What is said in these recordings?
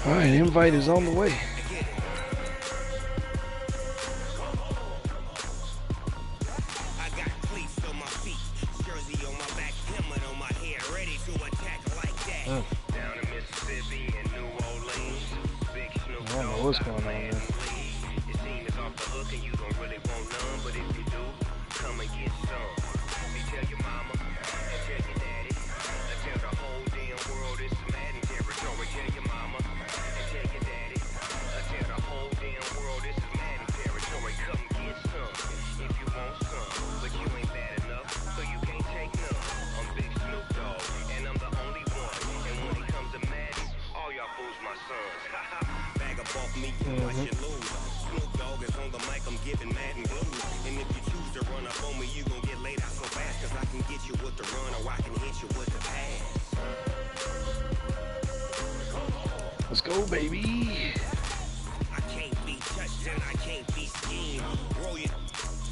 Alright, invite is on the way. I don't know what's going on there. Let's go, baby. I can't be touched and I can't be schemed. Roll you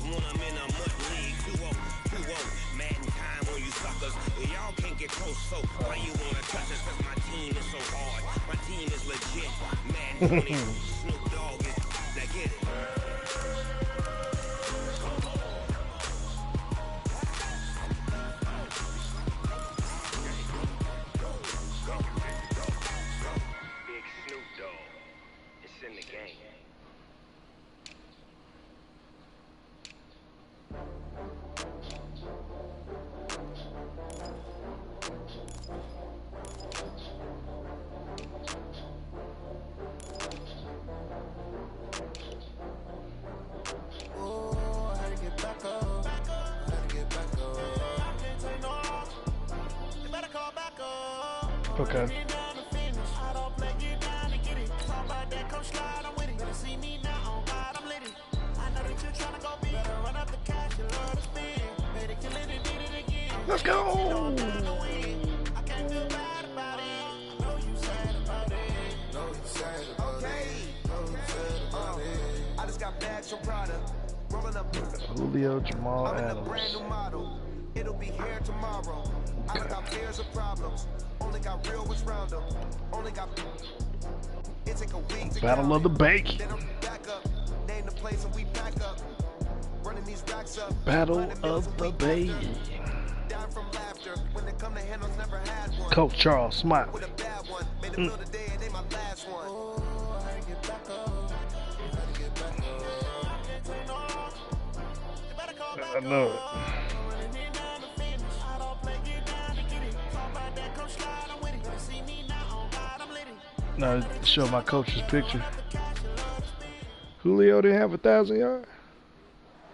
when I'm in a mud league. 2-0, mad in time on you suckers. Y'all can't get close, so why you wanna touch us? Cause my team is so hard. My team is legit. Mad 20, Snoop Dogg is, now get it. Okay. Let's go. Julio Jamal Adams. It'll be here tomorrow. I got fears of problems. Only got real what's round them. Only got it take a week to Battle of the Bay. Name the place and we back up. Running these racks up. Battle of the Bay. Down from laughter. When they come to handles, never had one. Coach Charles Smiley. With a bad one. Made it the day and they my last one. Oh, I get back up. I get back up. I know it. No, show my coach's picture. Julio didn't have 1,000 yards.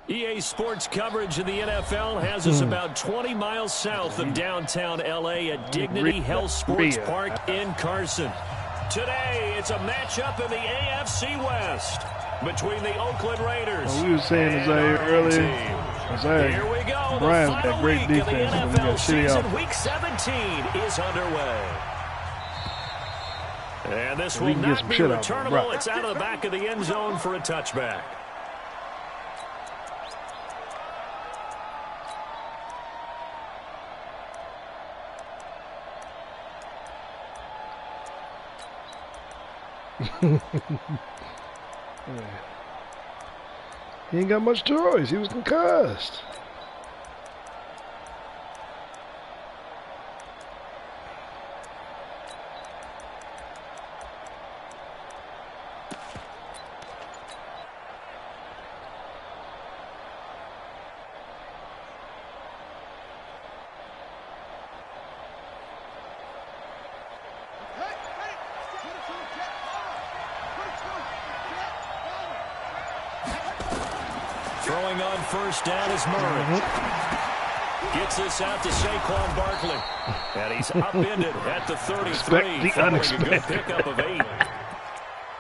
EA Sports coverage of the NFL has us about 20 miles south of downtown LA at Dignity Health Sports Park in Carson. Today, it's a matchup in the AFC West between the Oakland Raiders. Well, we were saying this earlier. Here we go. Brian's got great defense, but we got shitty offense. Week 17 is underway. And this will not be returnable. It's out of the back of the end zone for a touchback. He ain't got much choice. He was concussed. Throwing on first down is Murray. Gets this out to Saquon Barkley. And he's upended at the 33. The unexpected. A good pickup of 8.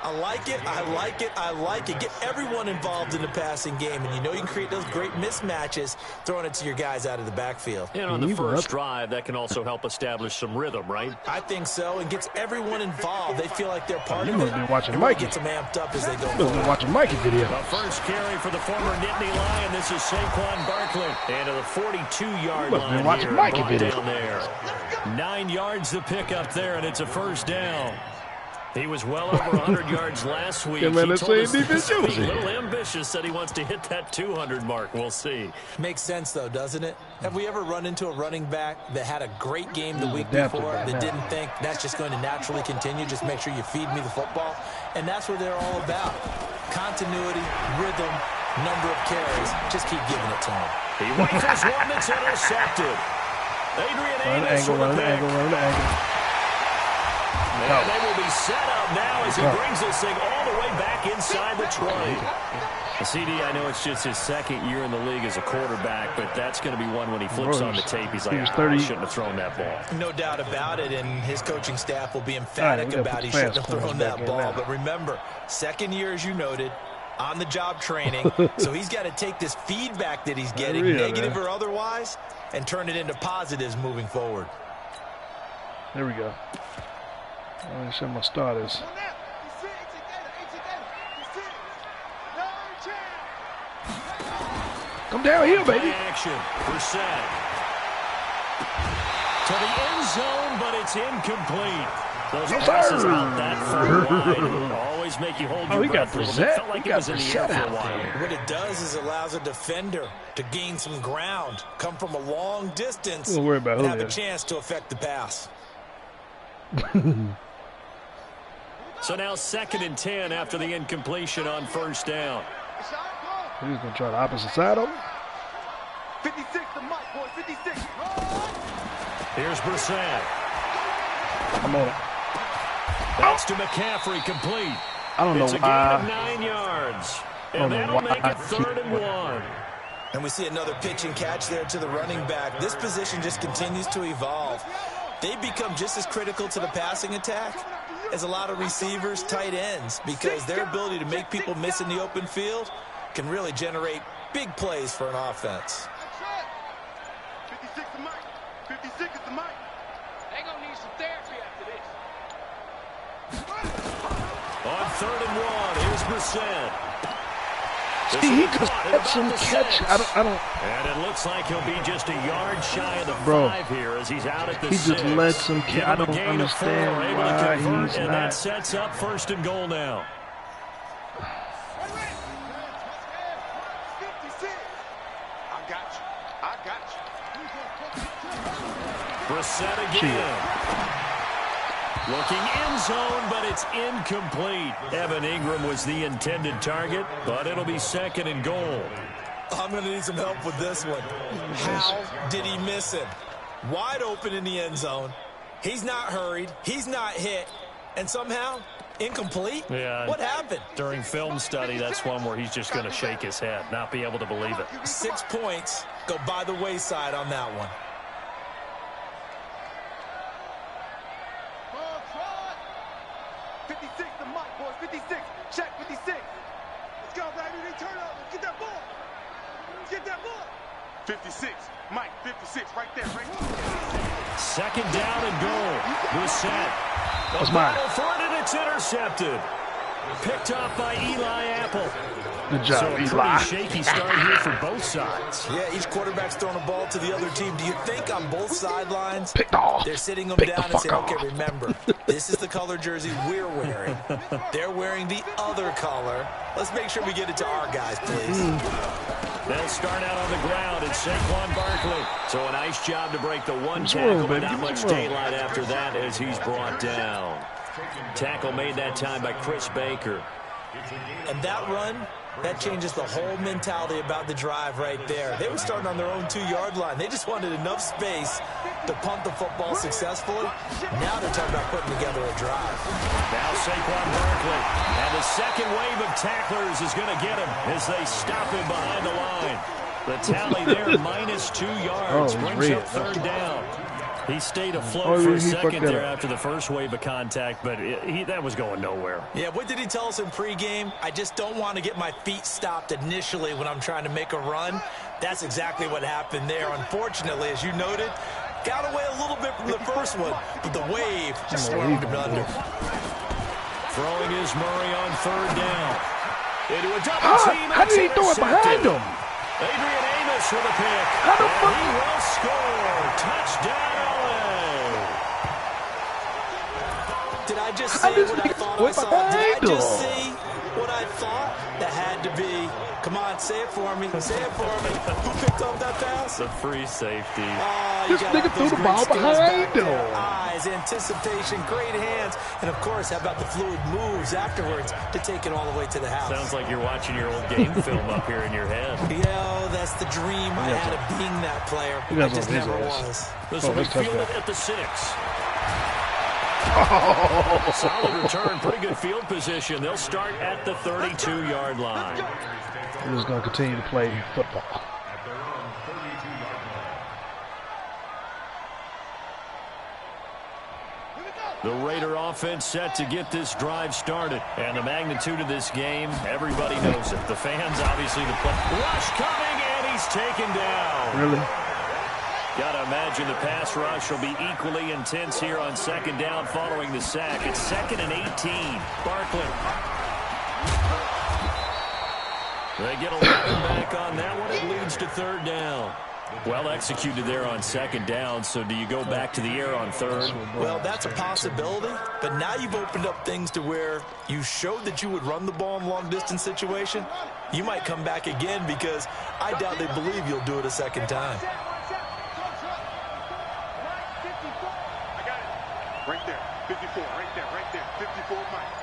I like it. I like it. I like it. Get everyone involved in the passing game, and you know you can create those great mismatches throwing it to your guys out of the backfield. And on the first drive, that can also help establish some rhythm, right? I think so, and gets everyone involved. They feel like they're part of it. You've been watching It Mikey. gets them amped up as they go You've forward. been watching Mikey video. The first carry for the former Nittany Lion. This is Saquon Barkley. And to the 42-yard You've line been watching here. Mikey Brought video. down there. 9 yards to pick up there, and it's a first down. He was well over 100 yards last week. Yeah, man, he let's told say us to defense be a Josie. little ambitious, said he wants to hit that 200 mark. We'll see. Makes sense, though, doesn't it? Have we ever run into a running back that had a great game the week adapted before by that now. didn't think that's just going to naturally continue? Just make sure you feed me the football. And that's what they're all about. Continuity, rhythm, number of carries. Just keep giving it to him. He rifles one that's intercepted. Adrian Run the Amos angle, with run a the pick. angle, run the angle. And they will be set up now as he brings this thing all the way back inside the 20. CD, I know it's just his second year in the league as a quarterback, but that's going to be one when he flips on the tape. He's like, I shouldn't have thrown that ball. No doubt about it, and his coaching staff will be emphatic about he shouldn't have thrown that ball. But remember, second year, as you noted, on-the-job training, so he's got to take this feedback that he's getting, negative or otherwise, and turn it into positives moving forward. There we go. Let me show my starters. Come down here, baby. Action. Brissett. To the end zone, but it's incomplete. Those passes out that far wide always make you hold your breath a little bit. Felt like it was in the air for a while. What it does is it allows a defender to gain some ground, come from a long distance, Don't worry about and who have it a is. chance to affect the pass. So now 2nd and 10 after the incompletion on first down. He's going to try the opposite side of him. 56, the mic, boy, 56. Here's Brissett. I'm on it. That's to McCaffrey, complete. I don't know It's a why. gain of 9 yards. I don't And know that'll why make I it 3rd and 1. And we see another pitch and catch there to the running back. This position just continues to evolve. They become just as critical to the passing attack as a lot of receivers, tight ends, because their ability to make people miss in the open field can really generate big plays for an offense. 56 the mic. 56 is the mic. They gonna need some therapy after this. On 3rd and 1, here's Brissett. See, he just had some catch. I don't. And it looks like he'll be just a yard shy of the 5 here as he's out at the He 6. just led some catch. I don't understand able to why convert, he's and not. that sets up 1st and goal now. 56. I got you. I got you. Brissett again. Looking end zone, but it's incomplete. Evan Ingram was the intended target, but it'll be 2nd and goal. I'm going to need some help with this one. How did he miss him? Wide open in the end zone. He's not hurried. He's not hit. And somehow, incomplete? Yeah. What happened? During film study, that's one where he's just going to shake his head, not be able to believe it. 6 points go by the wayside on that one. 56 the mic, boys. 56. Check 56. Let's go, baby. They turn up. Get that ball. Get that ball. 56. Mike, 56. Right there. Right there. 2nd down and goal. Brissett. That's mine. Battle for it, and it's intercepted. Picked up by Eli Apple. Good job, So a Eli. pretty shaky start here for both sides. Yeah, each quarterback's throwing a ball to the other team. Do you think on both sidelines Picked off. they're sitting them Pick the down and fuck saying, off. okay, remember, this is the color jersey we're wearing. They're wearing the other color. Let's make sure we get it to our guys, please. They'll start out on the ground. It's Saquon Barkley. So a nice job to break the one What's tackle, wrong, but baby? not much What's wrong? daylight after that as he's brought down. Tackle made that time by Chris Baker. And that run, that changes the whole mentality about the drive right there. They were starting on their own 2-yard line. They just wanted enough space to punt the football successfully. Now they're talking about putting together a drive. Now Saquon Barkley. And the second wave of tacklers is going to get him as they stop him behind the line. The tally there, -2 yards. Oh, brings red. up 3rd down. He stayed afloat for a second there after the first wave of contact, but that was going nowhere. Yeah, what did he tell us in pregame? I just don't want to get my feet stopped initially when I'm trying to make a run. That's exactly what happened there. Unfortunately, as you noted, got away a little bit from the first one, but the wave just swerved him under. Throwing is Murray on third down. Into a double team. How did he throw it behind him? Adrian Amos with a pick. How the fuck? He will score. Touchdown, LA. Did I just say what I thought I saw? Did I just see what I thought? That had to be. Come on, say it for me. Say it for me. Who picked up that pass? The free safety. This nigga threw the ball behind him. Eyes, anticipation, great hands, and of course, how about the fluid moves afterwards to take it all the way to the house? Sounds like you're watching your old game film up here in your head. Yo, that's the dream I had of being that player. I just never was. This will be fielded at the 6. Solid return, pretty good field position. They'll start at the 32-yard line. We're just going to continue to play football. The Raider offense set to get this drive started. And the magnitude of this game, everybody knows it. The fans, obviously, the play. Rush coming, and he's taken down. Really? Gotta imagine the pass rush will be equally intense here on second down following the sack. It's 2nd and 18. Barkley. They get 11 back on that one. It leads to third down. Well executed there on second down, so do you go back to the air on third? Well, that's a possibility, but now you've opened up things to where you showed that you would run the ball in long-distance situation. You might come back again because I doubt they believe you'll do it a second time. Right there, 54, right there, 54 Mike.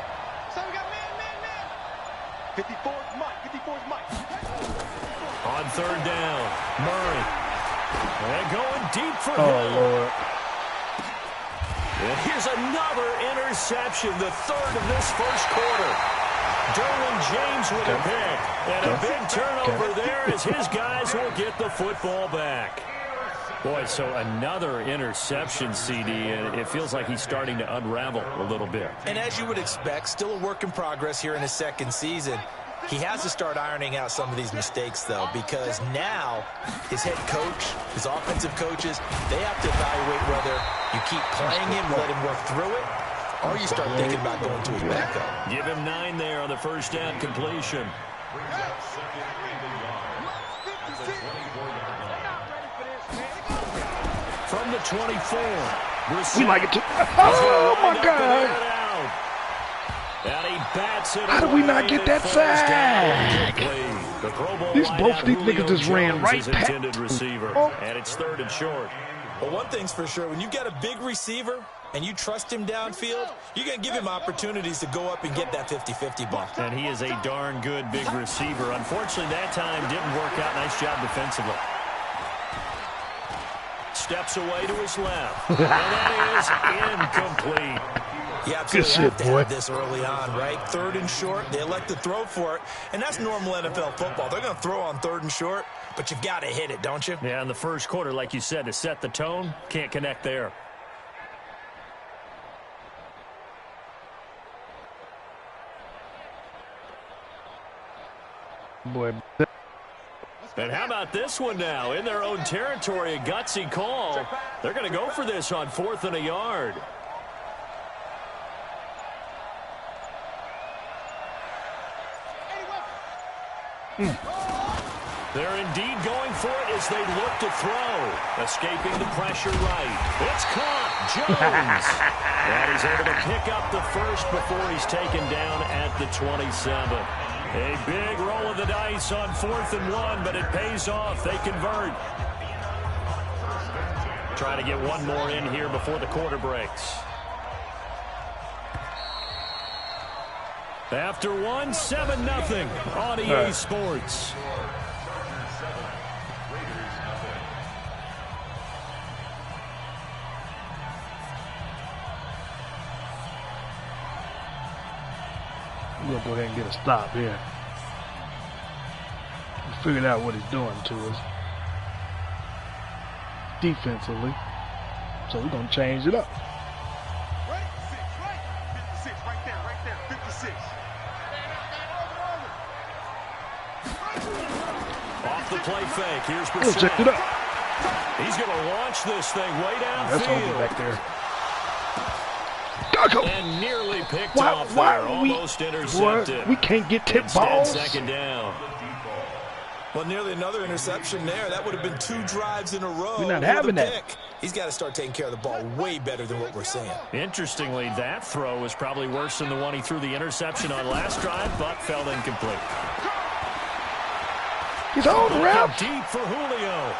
So we got man. 54 is Mike, 54 is Mike. On third down, Murray. And going deep for Oh, Hill. Lord. And here's another interception, the third of this first quarter. Derwin James with a pick. And a big turnover there as his guys will get the football back. Boy, so another interception, CD, and it feels like he's starting to unravel a little bit. And as you would expect, still a work in progress here in his second season. He has to start ironing out some of these mistakes, though, because now his head coach, his offensive coaches, they have to evaluate whether you keep playing him, let him work through it, or you start thinking about going to his backup. Give him 9 there on the first down completion. From the 24. We like it too. Oh, my God. And he bats it. How did we not get that sack? These niggas just ran right past receiver. And it's 3rd and short. Well, one thing's for sure. When you've got a big receiver and you trust him downfield, you're going to give him opportunities to go up and get that 50-50 ball. And he is a darn good big receiver. Unfortunately, that time didn't work out. Nice job defensively. Steps away to his left. And that is incomplete. You absolutely have to have this early on, right? 3rd and short, they elect to throw for it, and that's normal NFL football. They're going to throw on 3rd and short, but you've got to hit it, don't you? Yeah, in the first quarter, like you said, to set the tone, can't connect there. Boy. And how about this one now? In their own territory, a gutsy call. They're going to go for this on 4th and a yard. They're indeed going for it as they look to throw. Escaping the pressure right. It's caught. Jones. And he's able to pick up the first before he's taken down at the 27. A big roll of the dice on 4th and 1, but it pays off. They convert. Trying to get one more in here before the quarter breaks. After 1, 7-0 on EA Sports. We'll go ahead and get a stop here. We figured out what he's doing to us. Defensively. So we're going to change it up. Right? 56, right there, 56. Off the play fake. Here's Let's check it Brissett. up. He's going to launch this thing way That's over downfield. back there. Go. And nearly picked Why off there. are we, Almost intercepted. we can't get tip Instead, balls? second down. Well, nearly another interception there. That would have been 2 drives in a row. We're not with a having that. pick. He's got to start taking care of the ball way better than what we're seeing. Interestingly, that throw was probably worse than the one he threw the interception on last drive, but fell incomplete. He's on the route. Deep for Julio.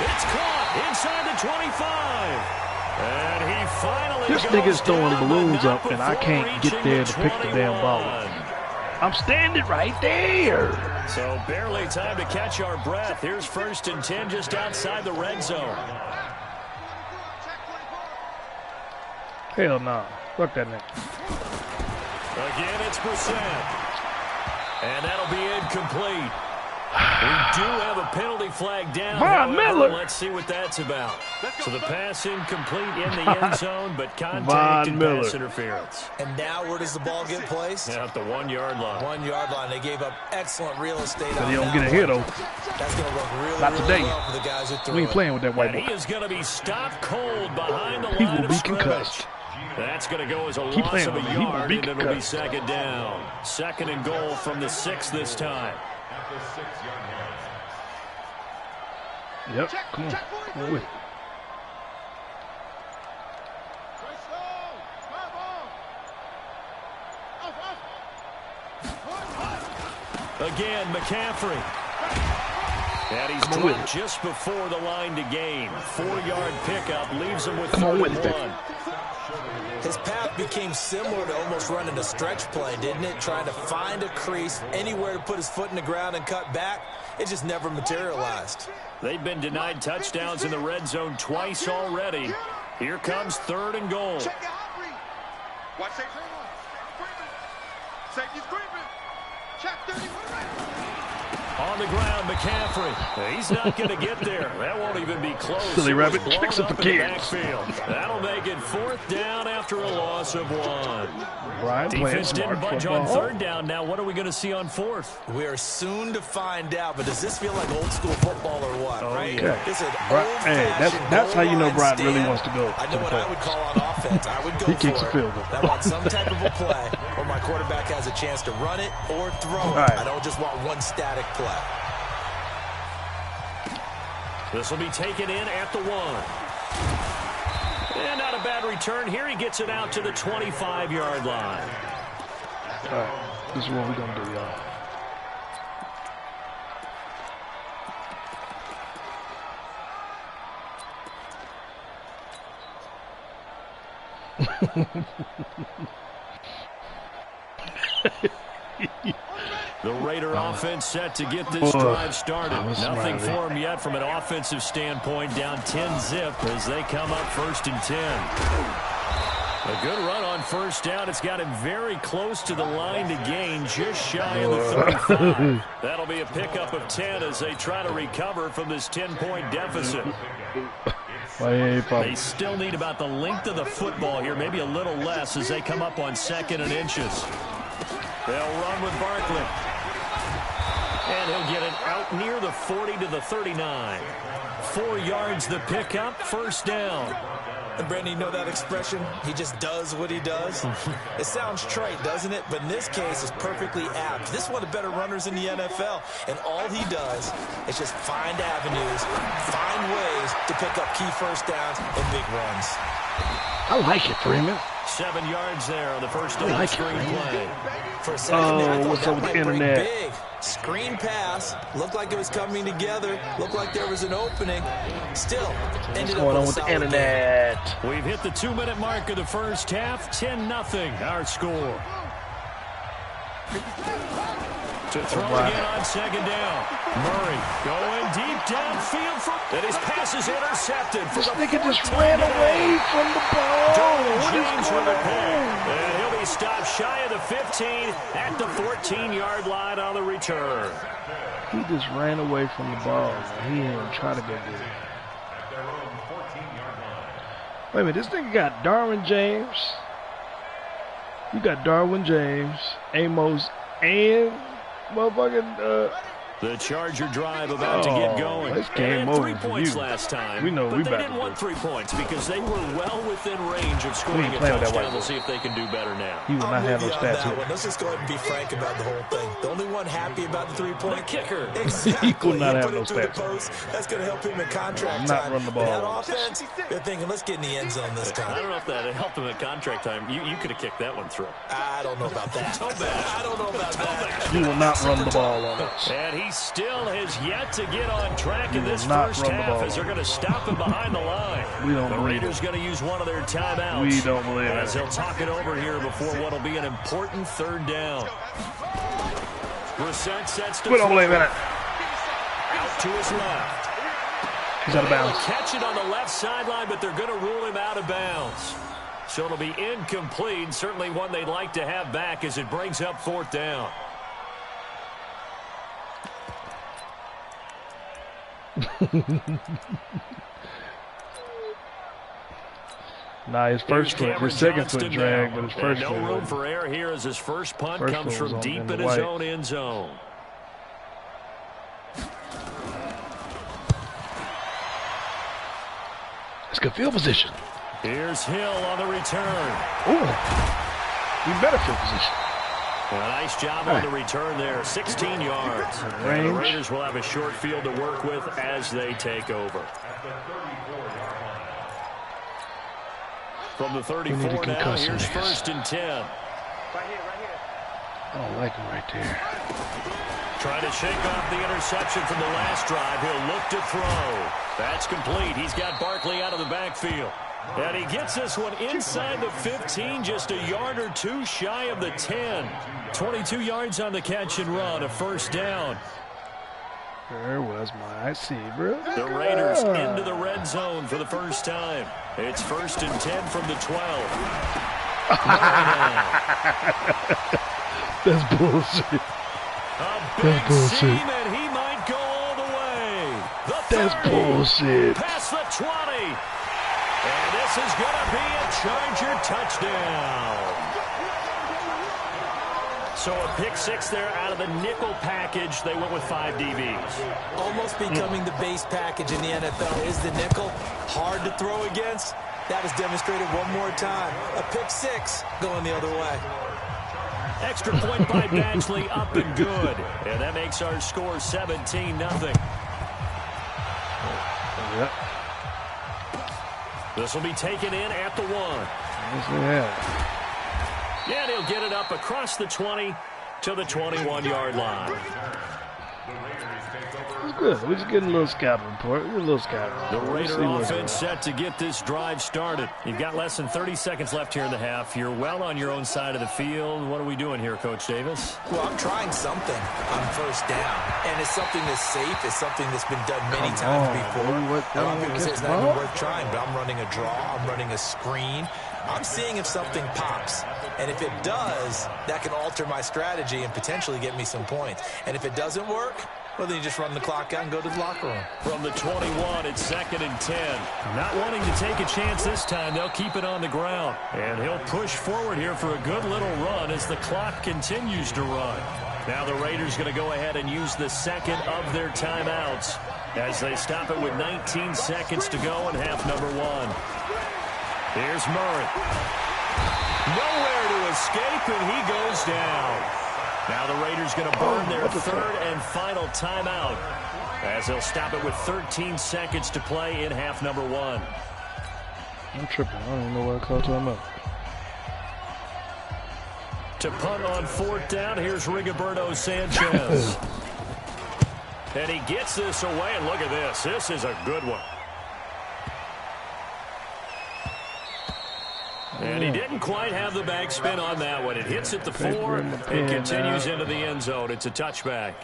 It's caught inside the 25. And he finally This goes nigga's throwing down, balloons but not up, and I before can't get reaching there to pick the damn ball. 21. I'm standing right there. So barely time to catch our breath. Here's 1st and 10 just outside the red zone. Hell no. Fuck that nigga. Again, it's Brissett. And that'll be incomplete. We do have a penalty flag down. Von However, Miller. let's see what that's about. So the pass incomplete in the end zone, but contact Von and Miller. pass interference. And now where does the ball get placed? Now at the 1 yard line. 1 yard line. They gave up excellent real estate But on he don't that get a one. hit, though. That's going to look really, Not really today. well for the guys who threw We ain't it. playing with that white And boy. he is going to be stopped cold behind the He line will of be scrimmage. concussed. That's going to go as a Keep loss playing of a with him. He will yard, be and it'll be concussed. second down. 2nd and goal from the 6 this time. Yep. Come on. Come on with it. Again, McCaffrey. And he's Come on with dropped just before the line to gain. 4-yard pickup leaves him with Come on 3rd with and it. 1. His path became similar to almost running a stretch play, didn't it? Trying to find a crease, anywhere to put his foot in the ground and cut back. It just never materialized. They've been denied touchdowns in the red zone twice already. Here comes 3rd and goal. Check it out, Reed. Watch safety. Safety's creeping. Check 31. On the ground, McCaffrey. He's not going to get there. That won't even be close. Silly It was rabbit blown tricks it up for in the kids. backfield. That'll make it 4th down after a loss of 1. Brian playing Defense didn't smart budge on football. 3rd down. Now what are we going to see on 4th? We are soon to find out, but does this feel like old school football or what? Right. Okay. This is Hey, that's how you know Brian really wants to go. I to know the what I would playoffs. call on offense. I would go He for kicks a it. field goal. I want some type of a play where my quarterback has a chance to run it or throw it. right. I don't just want one static play. This will be taken in at the 1. And not a bad return. Here he gets it out to the 25-yard line. All right. This is what we're going to do, y'all. The Raider offense set to get this drive started. that was Nothing smiley. for him yet from an offensive standpoint. Down 10-zip as they come up 1st and 10. A good run on 1st down. It's got him very close to the line to gain, just shy of the 35. That'll be a pickup of 10 as they try to recover from this 10-point deficit. They still need about the length of the football here, maybe a little less as they come up on 2nd and inches. They'll run with Barkley. And he'll get it out near the 40 to the 39. 4 yards the pickup, 1st down. And Brandon, you know that expression? He just does what he does. It sounds trite, doesn't it? But in this case, it's perfectly apt. This is one of the better runners in the NFL. And all he does is just find avenues, find ways to pick up key 1st downs and big runs. I like it, Freeman. 7 yards there on the 1st down screen play. For a second there, I thought what's that up with might the break internet? big. Screen pass. Looked like it was coming together. Looked like there was an opening. Still, What's ended going up on with with a the solid game. internet? We've hit the 2-minute mark of the 1st half. 10-0 our score. To throw again on 2nd down. Murray going deep downfield. And his pass is intercepted. This nigga just ran away from the ball. What is James going with a pick. on? And he'll be stopped shy of the 15 at the 14-yard line on the return. He just ran away from the ball. He didn't even try to go get it. Wait a minute, this nigga got Darwin James. You got Darwin James, Amos, and motherfucking the Charger drive about to get going. This game over 3 points you. last time. We know but we they about didn't to want do. 3 points because they were well within range of scoring a playing with that touchdown. white We'll boy. see if they can do better now. He will not have no stats here. Let's just go ahead and be frank about the whole thing. The only one happy about the 3-point The kicker. Exactly. He will not have put no it through the stats. post. That's going to help him in contract Not time. run the ball. That offense, they're thinking, let's get in the end zone this time. I don't know if that helped him at contract time. You could have kicked that one through. I don't know about that. So bad. I don't know about that. He will not run the ball on us. And he still has yet to get on track in this not first run the half ball. as they're going to stop him behind the line. We don't the believe Raiders going to use one of their timeouts. We don't believe as it. they'll talk it over here before what will be an important third down. Brissett sets to We don't believe in it. out to his left. He's out of bounds. Catch it on the left sideline, but they're going to rule him out of bounds. So it'll be incomplete. Certainly one they'd like to have back as it brings up 4th down. Nah, his first foot, his second foot drag, but his first no foot. room for error here as his first punt First comes one was from on deep in the in his white. own end zone. It's good field position. Here's Hill on the return. Ooh, we better field position. A nice job on the return there, 16 yards. And the Range. Raiders will have a short field to work with as they take over. From the 34 now, concuss here's some niggas. 1st and 10. Right here, right here. I don't like him right there. Trying to shake off the interception from the last drive. He'll look to throw. That's complete. He's got Barkley out of the backfield. And he gets this one inside the 15, just a yard or two shy of the 10. 22 yards on the catch and run, a 1st down. There was my receiver. The Raiders into the red zone for the first time. It's 1st and 10 from the 12. That's bullshit. A big bullshit. seam, and he might go all the way. The That's 30, bullshit. past the 20. And this is going to be a Charger touchdown. So a pick 6 there out of the nickel package. They went with 5 DBs. Almost becoming the base package in the NFL is the nickel. Hard to throw against. That was demonstrated one more time. A pick 6 going the other way. Extra point by Badgley, up and good. And that makes our score 17-0. Yep. This will be taken in at the 1. Yes, we have. And he'll get it up across the 20 to the 21-yard line. It's good. We're just getting a little scouting report. We're a little scouting The report. We'll see Raider what's offense going set to get this drive started. You've got less than 30 seconds left here in the half. You're well on your own side of the field. What are we doing here, Coach Davis? Well, I'm trying something on 1st down. And it's something that's safe. It's something that's been done many times before. A lot of people say it's not even worth trying, but I'm running a draw. I'm running a screen. I'm seeing if something pops. And if it does, that can alter my strategy and potentially get me some points. And if it doesn't work, well, then you just run the clock out and go to the locker room. From the 21, it's 2nd and 10. Not wanting to take a chance this time, they'll keep it on the ground. And he'll push forward here for a good little run as the clock continues to run. Now the Raiders going to go ahead and use the 2nd of their timeouts as they stop it with 19 seconds to go in half number 1. Here's Murray. Nowhere to escape, and he goes down. Now the Raiders going to burn their 3rd and final timeout as they'll stop it with 13 seconds to play in half number 1. I'm tripping. I don't even know why I called timeout. To punt on 4th down, here's Rigoberto Sanchez. And he gets this away, and look at this. This is a good one. And he didn't quite have the backspin on that one. It hits at the 4. It continues into the end zone. It's a touchback.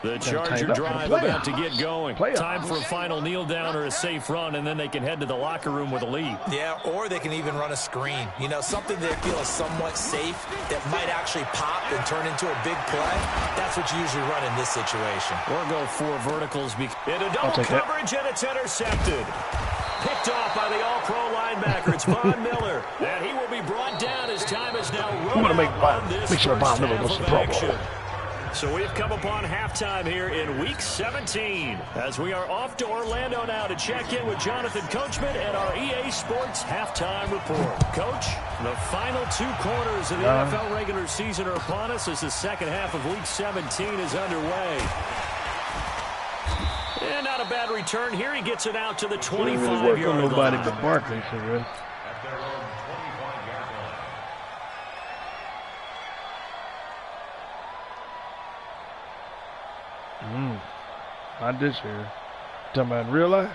The Charger drive about to get going. Time for a final kneel down or a safe run, and then they can head to the locker room with a lead. Yeah, or they can even run a screen. You know, something they feel is somewhat safe that might actually pop and turn into a big play. That's what you usually run in this situation. Or go 4 verticals. Into double coverage, and it's intercepted. Picked off by the all-pro linebacker. It's Von Miller. And he will be brought down as time is now run out on this make sure Von Miller goes to Pro Bowl. So we've come upon halftime here in Week 17 as we are off to Orlando now to check in with Jonathan Coachman and our EA Sports Halftime Report. Coach, the final 2 quarters of the NFL regular season are upon us as the second half of Week 17 is underway. And not a bad return here. He gets it out to the 25-yard line. Nobody but Barkley for real. Not this year. Talking about in real life?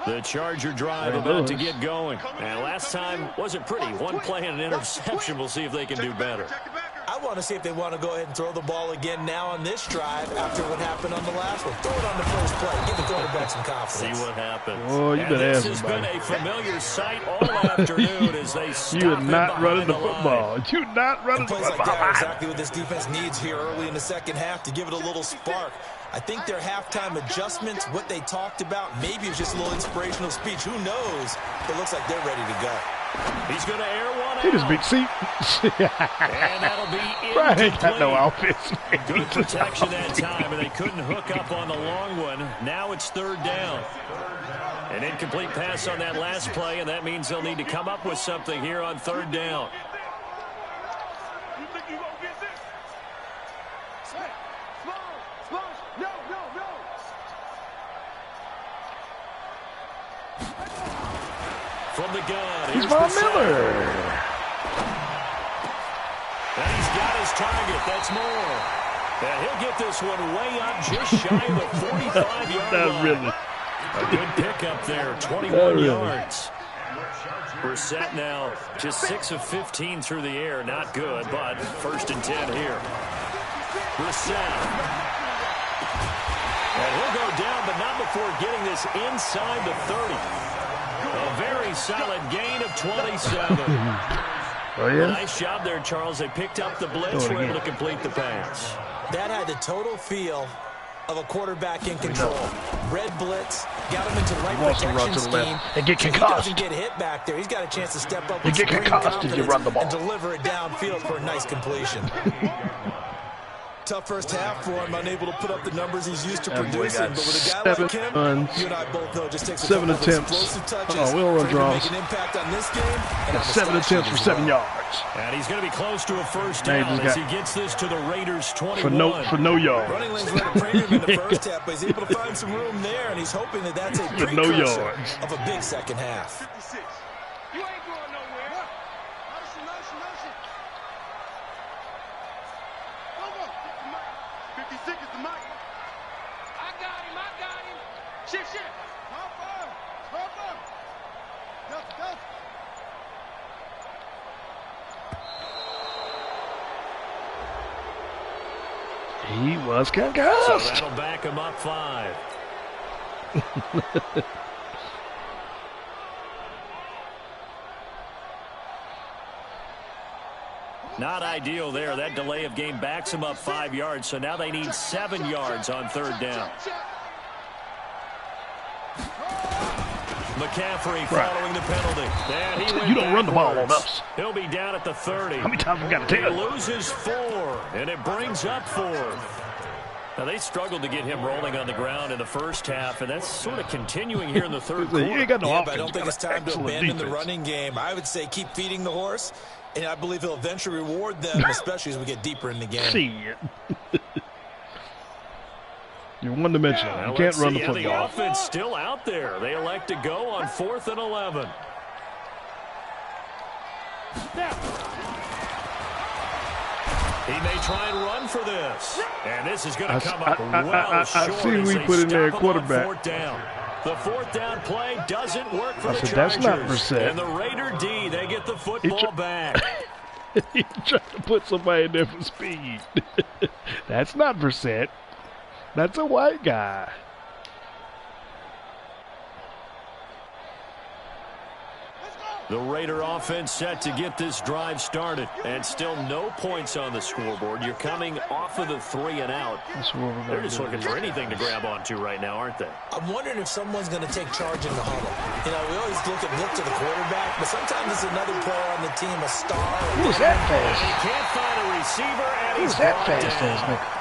The Charger drive about to get going. And last time wasn't pretty. 1 play and an interception. We'll see if they can do better. I want to see if they want to go ahead and throw the ball again now on this drive after what happened on the last one. Throw it on the first play. Give the quarterback some confidence. See what happens. Oh, you better ask This has somebody. been a familiar sight all afternoon as they stop You are not him running the behind football. You're not running the Plays like that football. are exactly what this defense needs here early in the second half to give it a little spark. I think their halftime adjustments, what they talked about, maybe it was just a little inspirational speech. Who knows? It looks like they're ready to go. He's going to air one out. He just big seat. And that'll be Brian ain't got no incomplete. offense. Good protection that time, and they couldn't hook up on the long one. Now it's 3rd down. An incomplete pass on that last play, and that means they'll need to come up with something here on 3rd down. You think you gonna get this? Hey, Smalls, no. From the gun, He's here's Von Brissett. Miller. And he's got his target. That's more. And he'll get this one way up just shy of the 45-yard line. Not really. A good pickup there, 21 yards. Brissett now just 6 of 15 through the air. Not good, but 1st and 10 here. Brissett. And he'll go down, but not before getting this inside the 30. A very solid gain of 27. Oh, yeah? Nice job there, Charles. They picked up the blitz, were able to complete the pass. That had the total feel of a quarterback in control. Red blitz, got him into the right protection scheme. And get So he concussed. doesn't get hit back there. He's got a chance to step up You with get supreme concussed if you confidence run the ball. and deliver it downfield for a nice completion. Tough first half for him, unable to put up the numbers he's used to That boy producing. got But with a guy like 7 him, runs, you and I both know it just takes a 7 couple of attempts. explosive touches We don't run for him to draws. make an impact on this game. And Got on the 7 stat attempts sheet for as 7 well. yards. And he's going to be close to a first Now he down just as he gets this to the Raiders' 21. For no yards. Running lanes were at a premium in the first half, but he's able to find some room there, and he's hoping that that's a For no precursor yards. of a big second half. 56. You ain't going nowhere. Motion. Over. 56 is the mic. I got him. Shit. Hop. Go. He was So concussed. that'll back him up 5. Not ideal there. That delay of game backs him up 5 yards. So now they need 7 yards on 3rd down. McCaffrey following the penalty. And he went You don't run the ball on backwards. us. He'll be down at the 30. How many times we got to He tell? loses 4, and it brings up 4th. Now, they struggled to get him rolling on the ground in the first half, and that's sort of continuing here in the 3rd quarter. You ain't got no Yeah, offense. but I don't You think got it's an time to excellent abandon the defense. running game. I would say keep feeding the horse, and I believe he'll eventually reward them, especially as we get deeper in the game. Shit. You're one-dimensional. Now You can't run the the football. offense still out there. They elect to go on 4th and 11. He may try and run for this. And this is going to come up well short. see as we they put in there stop him on quarterback. 4th down. The 4th down play doesn't work for the said, Chargers. that's not Brissett. And the Raider D, they get the football back. He tried to put somebody in there for speed. That's not Brissett. That's a white guy. The Raider offense set to get this drive started, and still no points on the scoreboard. You're coming off of the 3 and out. They're just looking for anything to grab onto right now, aren't they? I'm wondering if someone's going to take charge in the huddle. You know, we always look to the quarterback, but sometimes it's another player on the team, a star. Who's that fast? He can't find a receiver, and Who's he's that brought fast down. ass nigga?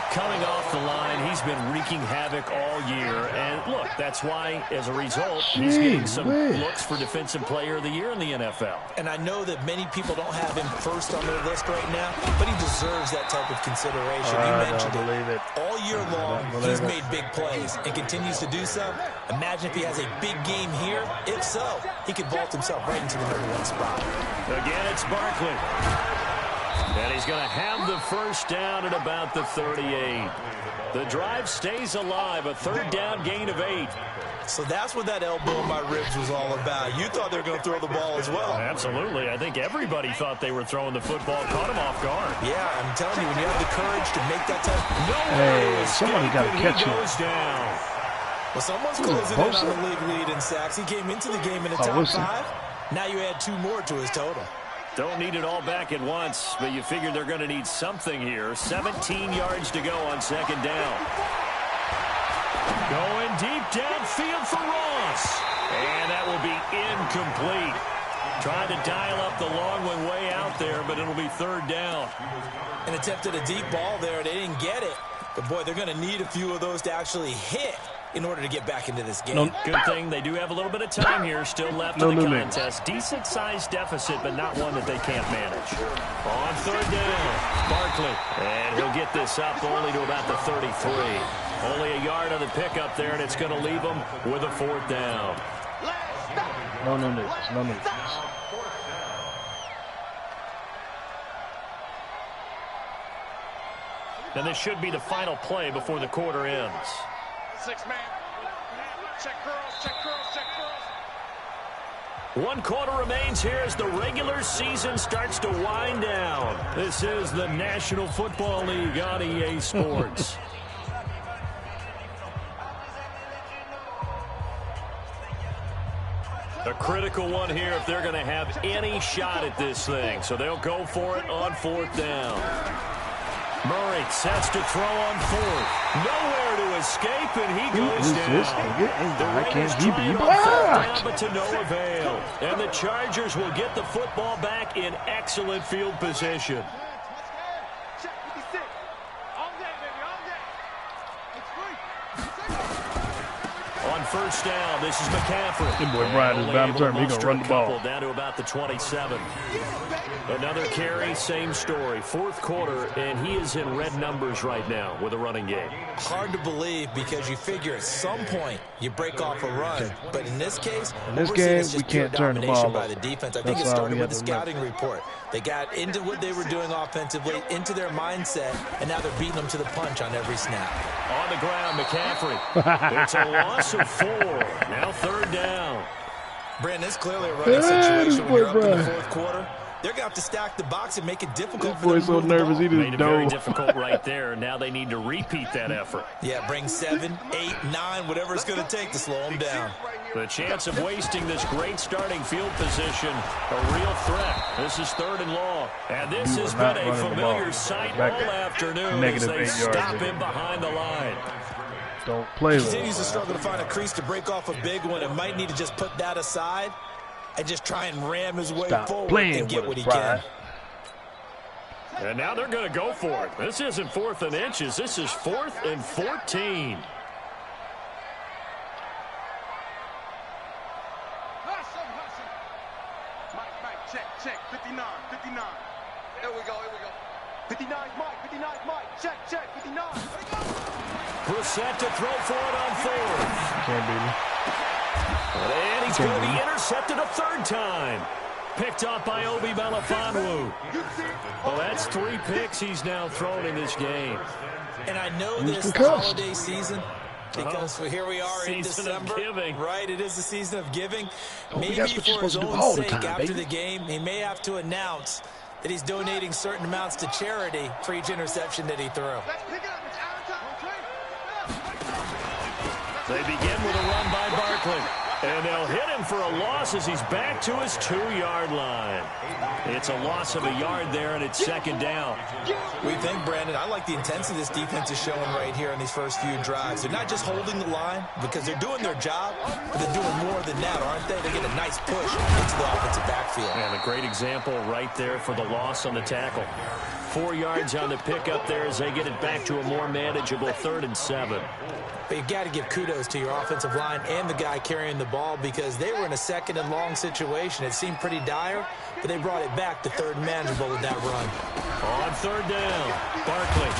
Coming off the line, he's been wreaking havoc all year. And look, that's why, as a result, he's getting some looks for Defensive Player of the Year in the NFL. And I know that many people don't have him first on their list right now, but he deserves that type of consideration. You mentioned it. All year long, he's made big plays and continues to do so. Imagine if he has a big game here. If so, he could vault himself right into the #1 spot. Again, it's Barkley. And he's going to have the first down at about the 38. The drive stays alive, a 3rd down gain of 8. So that's what that elbow in my ribs was all about. You thought they were going to throw the ball as well. Absolutely. I think everybody thought they were throwing the football, caught him off guard. Yeah, I'm telling you, when you have the courage to make that type Hey, somebody got to catch him. Down. Well, someone's closing in on the league lead in sacks. He came into the game in the top 5. Now you add 2 more to his total. Don't need it all back at once, but you figure they're going to need something here. 17 yards to go on 2nd down. Going deep downfield for Ross. And that will be incomplete. Trying to dial up the long one way out there, but it'll be 3rd down. And attempted a deep ball there. They didn't get it. But, boy, they're going to need a few of those to actually hit in order to get back into this game. Good thing they do have a little bit of time here still left in the contest. Decent-sized deficit, but not one that they can't manage. On 3rd down, Barkley. And he'll get this up only to about the 33. Only a yard on the pickup there, and it's going to leave them with a 4th down. No niggas. And this should be the final play before the quarter ends. 6-man. Check girls. 1 quarter remains here as the regular season starts to wind down. This is the National Football League on EA Sports. A critical one here if they're going to have any shot at this thing. So they'll go for it on 4th down. Murray sets to throw on 4th. Nowhere to escape, and he goes down. The Raiders trying on 4th down, but to no avail. And the Chargers will get the football back in excellent field position. On 1st down, this is McCaffrey. Good boy Brian is bound to turn. He's going to run the ball. Down to about the 27. Another carry, same story. 4th quarter, and he is in red numbers right now with a running game. Hard to believe because you figure at some point you break off a run. But in this case, in this game, we can't turn the ball by the defense. I think it started with the scouting report. They got into what they were doing offensively, into their mindset, and now they're beating them to the punch on every snap. On the ground, McCaffrey. It's a loss of 4. Now 3rd down. Brandon, it's clearly a running situation when you're up in the 4th quarter. They're going to have to stack the box and make it difficult for them to move the ball. Made it very difficult right there. Now they need to repeat that effort. Yeah, bring 7, 8, 9, whatever it's going to take to slow them down. The chance of wasting this great starting field position, a real threat. This is 3rd and long. And this has been a familiar sight all afternoon as they stop him behind the line. Don't play with him. Continues to struggle to find a crease to break off a big one and might need to just put that aside and just try and ram his way forward and get what he can. And now they're going to go for it. This isn't 4th and inches. This is 4th and 14. Mike, check. 59. Here we go. 59, Mike. Check. 59. Brissett to throw for it on 4th. Can't beat him. And he's going to be intercepted a 3rd time. Picked off by Obi Melifonwu. Well, that's 3 picks he's now thrown in this game. And I know this holiday season because here we are in December. Right, it is the season of giving. Maybe for his own sake after the game, he may have to announce that he's donating certain amounts to charity for each interception that he threw. They begin with a run by Barkley. And they'll hit him for a loss as he's back to his 2-yard line. It's a loss of a yard there, and it's second down. We think, Brandon, I like the intensity this defense is showing right here in these first few drives. They're not just holding the line because they're doing their job, but they're doing more than that, aren't they? They get a nice push into the offensive backfield. And a great example right there for the loss on the tackle. 4 yards on the pickup there as they get it back to a more manageable 3rd and 7. But you've got to give kudos to your offensive line and the guy carrying the ball because they were in a 2nd and long situation. It seemed pretty dire, but they brought it back to 3rd and manageable with that run. On 3rd down, Barkley.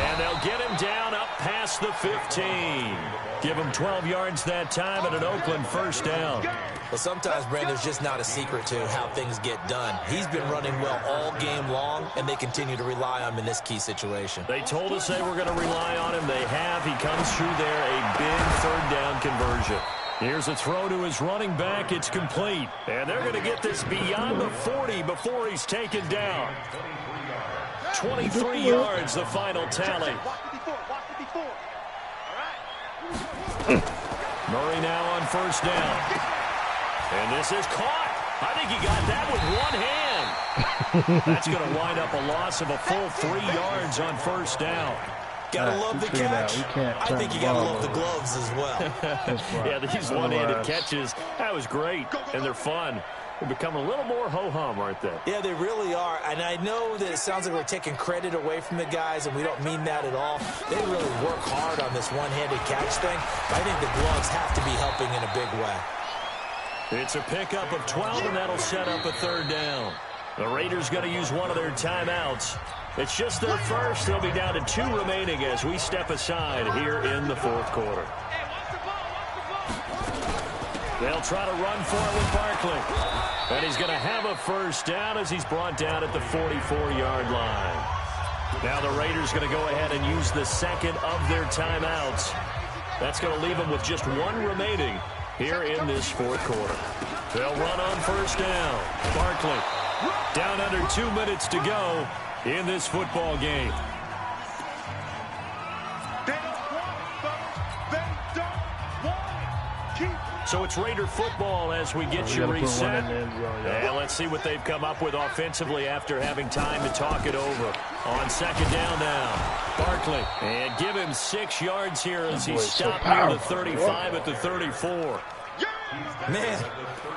And they'll get him down up past the 15. Give him 12 yards that time and an Oakland 1st down. Well, sometimes, Brandon, there's just not a secret to how things get done. He's been running well all game long, and they continue to rely on him in this key situation. They told us they were going to rely on him. They have. He comes through there, a big 3rd down conversion. Here's a throw to his running back. It's complete. And they're going to get this beyond the 40 before he's taken down. 23 yards, the final tally. Murray now on 1st down. And this is caught. I think he got that with one hand. That's going to wind up a loss of a full 3 yards on 1st down. Gotta love the catch. I think you gotta love the gloves as well. Yeah, these one-handed catches, that was great, and they're fun. They're becoming a little more ho-hum, aren't they? Yeah, they really are. And I know that it sounds like we're taking credit away from the guys, and we don't mean that at all. They really work hard on this one-handed catch thing. I think the gloves have to be helping in a big way. It's a pickup of 12, and that'll set up a 3rd down. The Raiders going to use one of their timeouts. It's just their first. They'll be down to 2 remaining as we step aside here in the 4th quarter. They'll try to run for it with Barkley. And he's going to have a 1st down as he's brought down at the 44-yard line. Now the Raiders going to go ahead and use the 2nd of their timeouts. That's going to leave them with just 1 remaining here in this 4th quarter. They'll run on 1st down. Barkley down under 2 minutes to go in this football game. So it's Raider football as we get you reset. And let's see what they've come up with offensively after having time to talk it over. On 2nd down now, Barkley. And give him 6 yards here as he's stopped near the 35 at the 34. Man,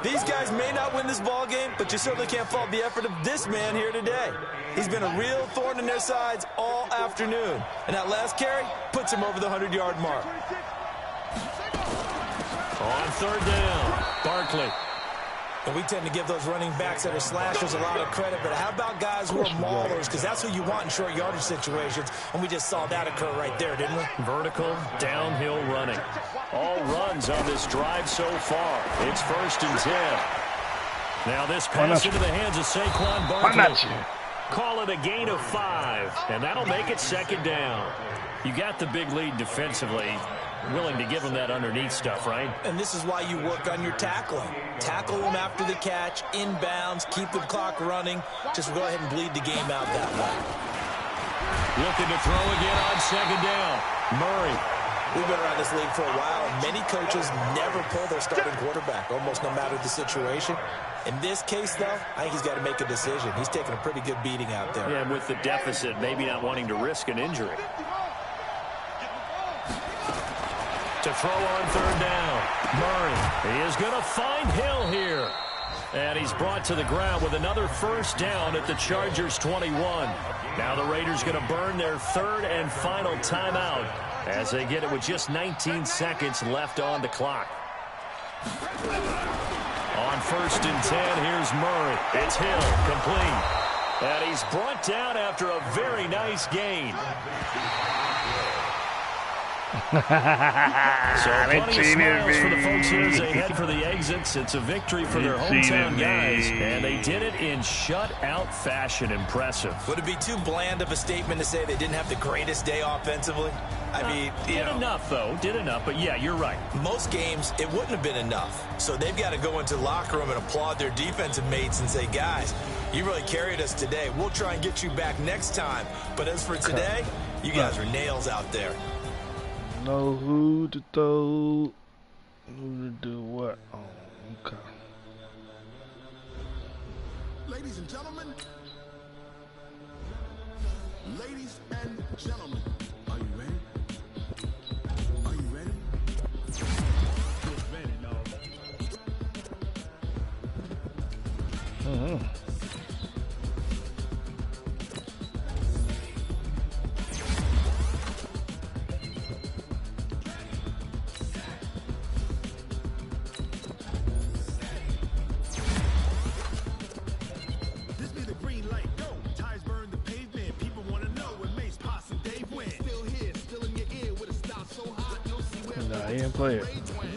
these guys may not win this ball game, but you certainly can't fault the effort of this man here today. He's been a real thorn in their sides all afternoon. And that last carry puts him over the 100-yard mark. On 3rd down, Barkley. And we tend to give those running backs that are slashers a lot of credit, but how about guys who are maulers? Because that's who you want in short yardage situations, and we just saw that occur right there, didn't we? Vertical, downhill running. All runs on this drive so far. It's 1st and 10. Now this pass into the hands of Saquon Barkley. Call it a gain of 5, and that'll make it 2nd down. You got the big lead defensively. Willing to give him that underneath stuff, right? And this is why you work on your tackling. Tackle him after the catch, inbounds, keep the clock running. Just go ahead and bleed the game out that way. Looking to throw again on 2nd down. Murray. We've been around this league for a while, and many coaches never pull their starting quarterback, almost no matter the situation. In this case, though, I think he's got to make a decision. He's taking a pretty good beating out there. Yeah, with the deficit, maybe not wanting to risk an injury. To throw on 3rd down, Murray. He is going to find Hill here. And he's brought to the ground with another 1st down at the Chargers' 21. Now the Raiders going to burn their 3rd and final timeout as they get it with just 19 seconds left on the clock. On 1st and 10, here's Murray. It's Hill, complete. And he's brought down after a very nice gain. So plenty of smiles for the folks here as they head for the exits. It's a victory for their hometown guys, and they did it in shutout fashion. Impressive. Would it be too bland of a statement to say they didn't have the greatest day offensively? I mean, did enough, though. Did enough, but yeah, you're right. Most games, it wouldn't have been enough. So they've got to go into the locker room and applaud their defensive mates and say, guys, you really carried us today. We'll try and get you back next time. But as for today, you guys are nails out there. know who to throw, who to do what. Oh, okay. Ladies and gentlemen, are you ready? Are you ready? Get ready, dog. This be the green light, go. Tires burn the pavement. People wanna know when Mace, Posse, and Dave went. Still here, still in your ear with a stop so hot you'll see where. Nah, he didn't play it.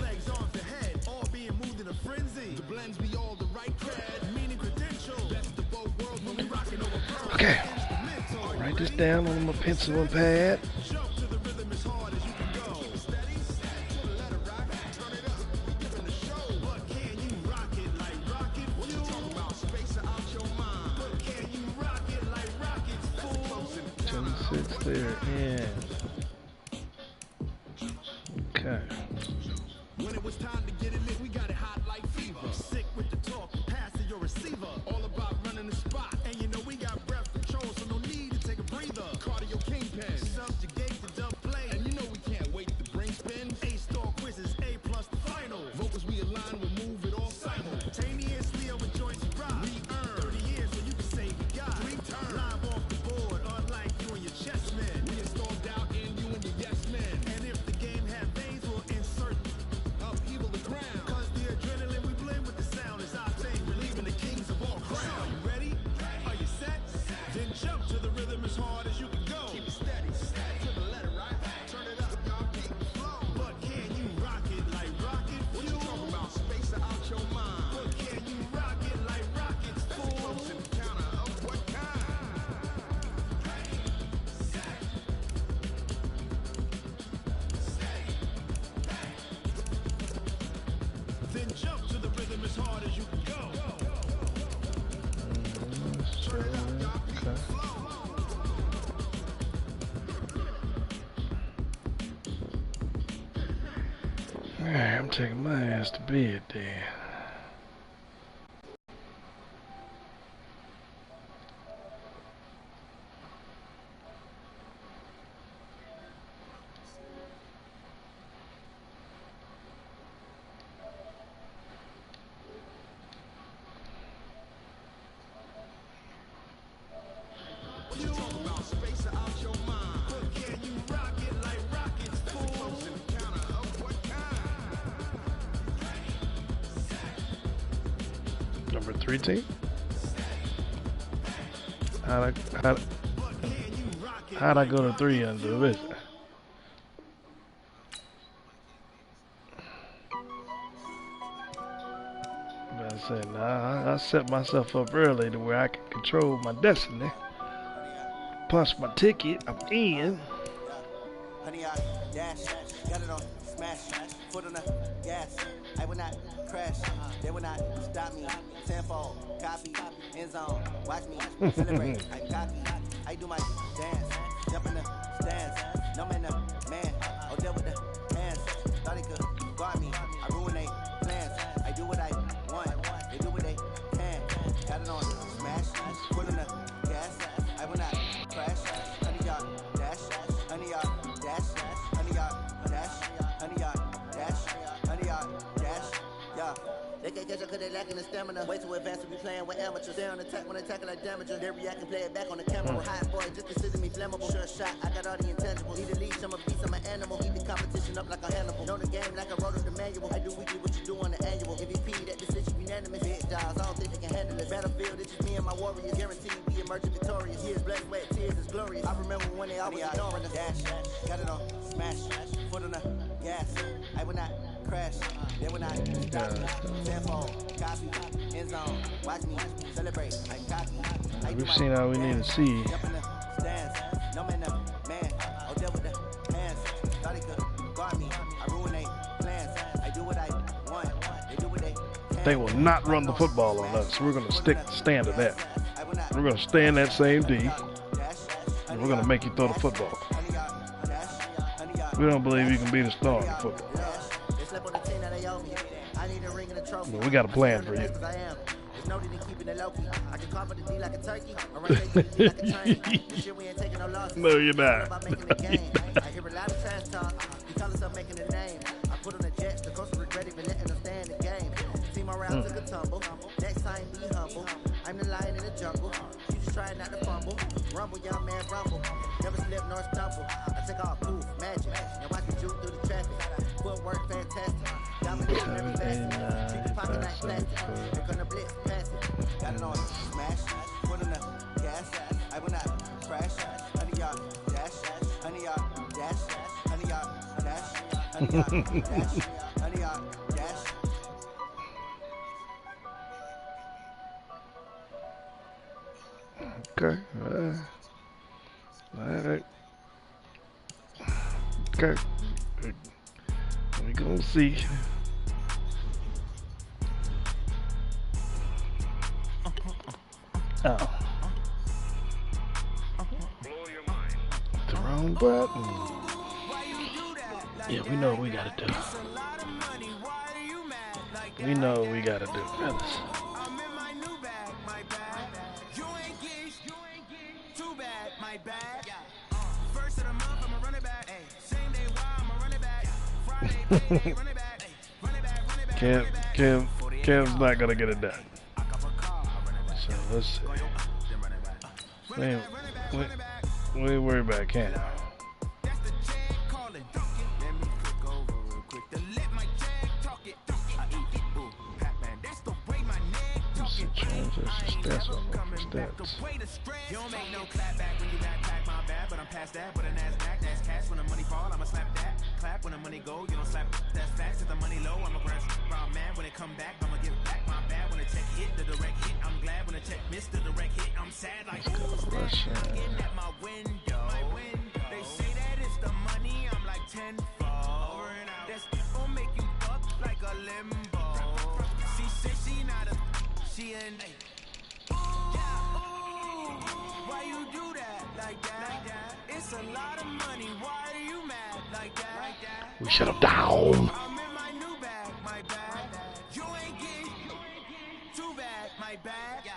Legs off the head, all being moved in a frenzy. The blends be all the right cred, meaning credential. Best of both worlds when we rockin' over pearl. Okay. Write this down on my pencil and pad. Jump to the rhythm as hard as you can go. Steady, to the letter rock, turn it up, we giving the show. But can you rock it like rocket? What you talking about? Space out your mind. But can you rock it like rockets? Fool. 26 there, yeah. Okay. When it was time to get it lit, we got it hot like fever. Sick with the talk, pass to your receiver. All about running the spot, and you know we got breath control, so no need to take a breather. Cardio kingpin, subjugate the dub play, and you know we can't wait to bring spin. A-star quizzes, A+ the final. Vocals we align, we'll move it all simultaneously over joints you rock. We earn 30 years, so you can say we got 3 turns. Live off the board, unlike you and your chess men. We installed out in you and your yes men. And if the game had veins, we'll insert upheaval the ground. Cause the adrenaline we blend with the sound is our thing, relieving the kings of all crowns. Are you ready? Are you set? Then jump to the rhythm as hard as you can go. Keep it steady, to the letter, right? Turn it up, y'all keep it flow. But can you rock it like rocket? What you talking about? Space out your mind. But can you rock it like rockets? Fool. Close encounter of what kind? Then jump to the rhythm as hard as you can go. Turn it up, y'all keep it flow. Alright, I'm taking my ass to bed then. What you talking about? Space out your mind. But can you rock it like rockets? Fool. Close encounter of what kind? Number 3 team? How'd I go to 3 under this? But I said, nah, I set myself up early to where I can control my destiny. Punch my ticket, I'm in. Honey, I dash, got it on smash, foot on the gas. I will not crash, they will not stop me. Tenfold, copy, end zone, watch me celebrate. I copy, I do my dance, jump in the stands. No man, man, I'll deal with the hands. Thought he could guard me, I ruin they plans. I do what I want, they do what they can. Got it on smash, foot on the gas. I will not crash, honey, y'all dash, honey, y'all dash, honey, y'all dash, honey, y'all dash, honey, y'all dash, yeah. They can't catch up cause they lacking the stamina. Way too advanced to be playing with amateurs. They on attack when they tackle like damager. They react and play it back on the camera. Hot boy, just consider me flammable. Sure shot, I got all the intangibles. Need a leash, I'm a beast, I'm an animal. Eat the competition up like a Hannibal. Know the game like I wrote up the manual. I do weekly what you do on the annual. MVP, that decision unanimous. Big jobs, I don't think they can handle it. Battlefield, it's just me and my warriors. Guaranteed we emerging victorious. Years blessed, wet tears is glorious. I remember when they always ignoring us. Dash, got it on smash, foot on the gas. I will not crash, they will not stop me. Tenfold, copy, end zone, watch me celebrate. I copy. We've seen all we need to see. Jump in the stands, no man, man. I'll deal with the hands. Thought he could guard me. I ruin they plans. I do what I want. They do what they can. They will not run the football on us. We're going to stand to that. We're going to stay in that same D, and we're going to make you throw the football. Honey, y'all dash, honey, y'all We don't believe you can be the star in football. They slip on the team that they owe me. I need a ring and a trophy. But we got a plan for you. There's no need in keeping it low key. I can cough at the D like a turkey. Or right there, you like a train. This shit, we ain't taking no losses. No, you're not. About making the game. I hear a lot of trash talk. You tell us I'm making a name. I put on the Jets. The coach regret even letting them stay in the game. Team around took a tumble. Next time, be humble. I'm the lion in the jungle. You just trying not to fumble. Rumble, young man, rumble. Never slip nor stumble. I take off, poof, magic. And watch me juke through the traffic. Footwork, fantastic. Domination every facet. Treat the pocket like plastic. We're gonna blitz, pass it. Got it on smash. Put on the gas. I will not crash. 100 yard dash. 100 yard dash. 100 yard dash. 100 yard dash. 100 yard dash. Okay. Alright. Okay. We gonna see. Oh. The wrong button. Yeah, we know what we gotta do. We know what we gotta do, fellas. First of the month, I'm a running back. Same day, why I'm a running back. Friday, running back. Cam's not gonna get it done. So let's see. We ain't worried about Cam. That's the check calling. Let me click over real quick to let my check talk it. I eat it, ooh, Pac-Man. That's the way my neck Let's see, change this stats on the stats. You don't make no clap back when you backpack my bad, but I'm past that. But a NASDAQ, that's cash. When the money fall, I'ma slap that. Clap when the money go, you don't slap. That's facts. If the money low, I'ma grab round man. When it come back, I'ma give back my bad. When the check hit, the direct hit, I'm glad. When the check missed, the direct hit, I'm sad. Like who's that knocking at my window? They say that it's the money, I'm like tenfold. That's gon' make you up like a limbo. She said she not a, she ain't. Why you do that like that? It's a lot of money. Why are you mad like that? We shut him down. I'm in my new bag, my bag. You ain't get too bad, my bag.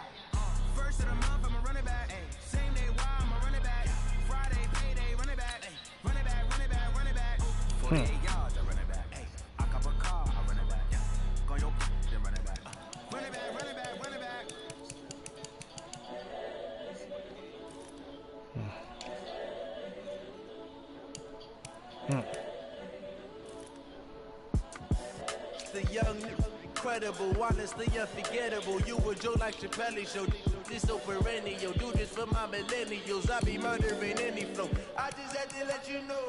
First of the month, I'm a running back. Same day, why I'm a running back. Friday, payday, running back. Running back, running back, running back. 48 yards, I running back. I cop a car, I running back. Go your then running back. Running back, running back, running back. The young, incredible, honestly unforgettable. You were Joe like Chappelle show. This so perennial. Do this for my millennials. I be murdering any flow. I just had to let you know.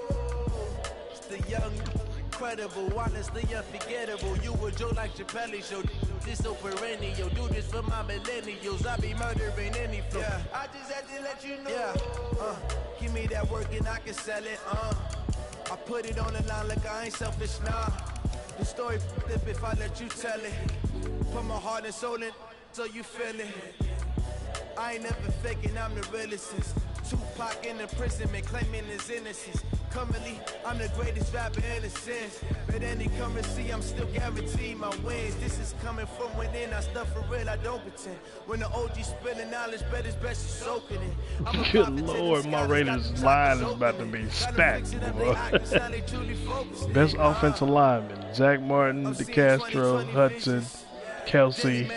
It's the young, incredible, honestly unforgettable. You were Joe like Chappelle show. This so perennial. Do this for my millennials. I be murdering any flow. Yeah. I just had to let you know. Yeah. Give me that work and I can sell it. I put it on the line like I ain't selfish, nah. The story flip if I let you tell it. Put my heart and soul in so you feel it. I ain't never faking, I'm the realest. Tupac in imprisonment, claiming his innocence. Currently, I'm the greatest rapper in a sense. But any currency, I'm still guaranteed my wins. This is coming from within, I stuff for real, I don't pretend. When the OG spilling knowledge, bet it's best you soaking it. Good Lord, my Raiders line is about to be stacked, bro. Best offensive lineman: Zach Martin, DeCastro, Hudson, Kelsey,